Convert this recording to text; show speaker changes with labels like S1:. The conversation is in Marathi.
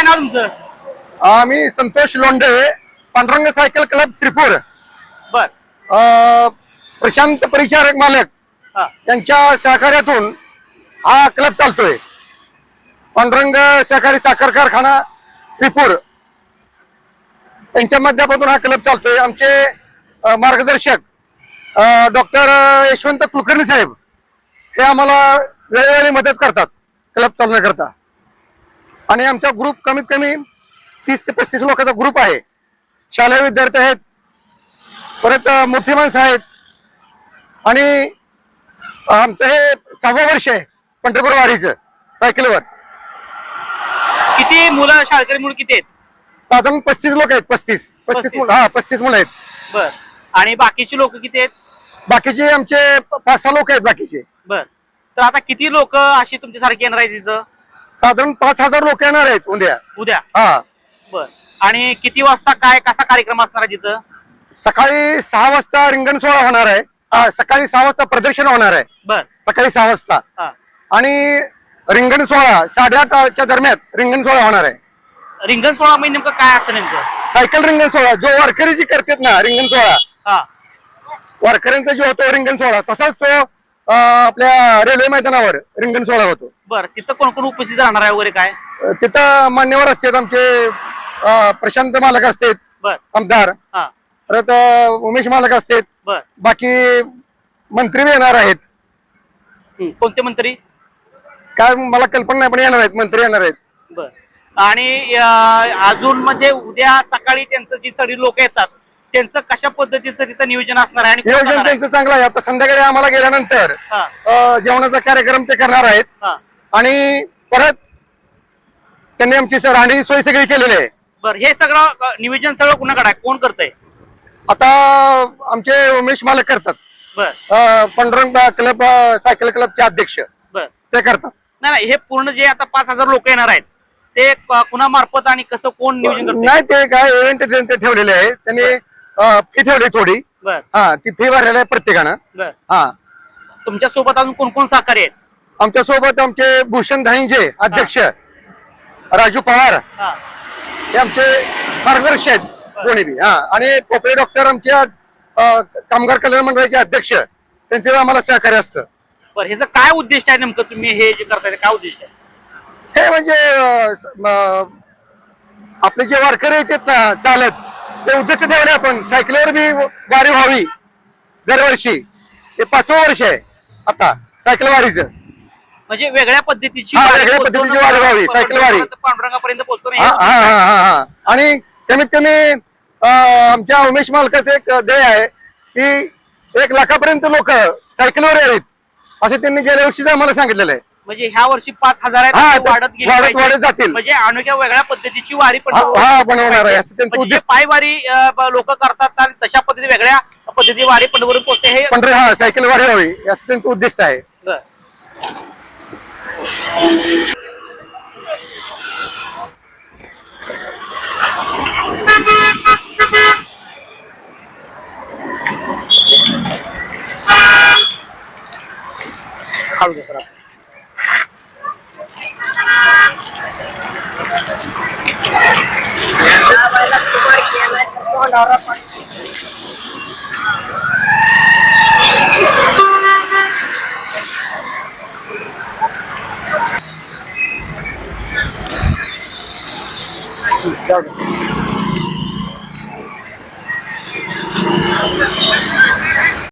S1: नाव तुमचं?
S2: मी संतोष लोंढे, पांडुरंग सायकल क्लब त्रिपूर.
S1: बर.
S2: प्रशांत परिचारक मालक त्यांच्या सहकार्यातून हा क्लब चालतोय. पांडुरंग सहकारी साखर कारखाना त्रिपूर त्यांच्या माध्यमातून हा क्लब चालतोय. आमचे मार्गदर्शक डॉक्टर यशवंत कुलकर्णी साहेब हे आम्हाला वेळोवेळी मदत करतात क्लब चालवण्याकरता. आणि आमचा ग्रुप कमीत कमी 30 ते 35 लोकांचा ग्रुप आहे. शालेय विद्यार्थी आहेत, परत मोठी माणसं आहेत. आणि आमचं हे 6वं वर्ष आहे पंढरपूर वारीचं सायकलवर.
S1: किती मुलं, शाळकरी मुलं किती आहेत?
S2: साधारण 35 लोक आहेत. 35 मुलं. हा, 35 मुलं आहेत.
S1: बर. आणि बाकीची लोक किती आहेत?
S2: बाकीचे आमचे 5-6 लोक आहेत बाकीचे.
S1: बर. तर आता किती लोक अशी तुमच्यासारखी येणार आहेत तिथं?
S2: साधारण 5000 लोक येणार आहेत उद्या. हा.
S1: बर. आणि किती वाजता काय कसा कार्यक्रम असणार आहे तिथं?
S2: सकाळी 6 वाजता रिंगण सोहळा होणार आहे. सकाळी 6 वाजता प्रदर्शन होणार आहे.
S1: बर.
S2: सकाळी 6 वाजता. आणि रिंगण सोहळा 8:30च्या दरम्यान रिंगण सोहळा होणार आहे.
S1: रिंगण सोहळा म्हणजे नेमकं काय असतं नेमकं?
S2: सायकल रिंगण सोहळा जो वारकरी जी करतात ना रिंगण सोहळा, वारकऱ्यांचा जो होतो रिंगण सोहळा, तसाच तो आपल्या रेल्वे मैदानावर रिंगण सोहळा होतो.
S1: बरं. तिथं कोण कोण उपस्थित राहणार आहे वगैरे काय?
S2: तिथं मान्यवर असतात आमचे. प्रशांत मालक असतात, आमदार. परत उमेश मालक असतात. बाकी मंत्री येणार आहेत.
S1: कोणते मंत्री?
S2: काय मला कल्पना नाही, पण येणार आहेत, मंत्री येणार आहेत.
S1: बर. आणि अजून म्हणजे उद्या सकाळी त्यांचं जी सगळी लोक येतात त्यांचं कशा पद्धतीचं तिथं नियोजन असणार आहे?
S2: नियोजन त्यांचं चांगलं आहे. आता संध्याकाळी आम्हाला गेल्यानंतर जेवणाचा कार्यक्रम ते करणार आहेत. आणि परत त्यांनी आमची राहण्याची सोय सगळी केलेली आहे.
S1: बरं. हे सगळं नियोजन सगळं कुणाकडे आहे, कोण करतंय?
S2: आता आमचे उमेश मालक करतात. पांडुरंग क्लब सायकल क्लबचे अध्यक्ष ते करतात.
S1: नाही, हे पूर्ण जे आता 5000 लोक येणार आहेत ते कुणामार्फत आणि कसं कोण नियोजन करतं?
S2: नाही, ते काय इव्हेंट ते ठेवलेले आहे त्यांनी. फी ठेवली थोडी. हा, ती फी भरलेली आहे प्रत्येकानं. हा.
S1: तुमच्या सोबत अजून कोण कोण सहकारी आहेत?
S2: आमच्या सोबत आमचे भूषण धाईंजे अध्यक्ष, राजू पवार हे आमचे मार्गदर्शक आहेत दोन्ही बी. हा. आणि पोपळे डॉक्टर आमच्या कामगार कल्याण मंडळाचे अध्यक्ष, त्यांचे आम्हाला सहकार्य असतं.
S1: बरं. ह्याचं काय उद्दिष्ट आहे नेमकं, तुम्ही हे जे करताय काय उद्दिष्ट आहे?
S2: हे म्हणजे आपले जे वारकरी येतात ना चालत, ते उद्दिष्ट ठेवले आपण सायकलवर बी वारी व्हावी दरवर्षी. हे 5वं वर्ष आहे आता सायकल वारीचं.
S1: म्हणजे वेगळ्या पद्धतीची
S2: वारी व्हावी सायकल वारी
S1: पांडुरंगापर्यंत पोहोचतो.
S2: आणि कमीत कमी आमच्या उमेश मालकाचं एक ध्येय आहे की 1 लाखापर्यंत लोक सायकलवर यावीत, असं त्यांनी गेल्या वर्षीच आम्हाला सांगितलेलं आहे.
S1: म्हणजे ह्या वर्षी 5000
S2: वाढत जातील.
S1: म्हणजे अनोख्या वेगळ्या पद्धतीची वारी
S2: बनवणार आहे.
S1: म्हणजे पायवारी लोक करतात आणि तशा पद्धती वेगळ्या पद्धती वारी पंढरपूर पोहोचते. हे
S2: सायकल वारी व्हावी असं त्यांचं उद्दिष्ट आहे.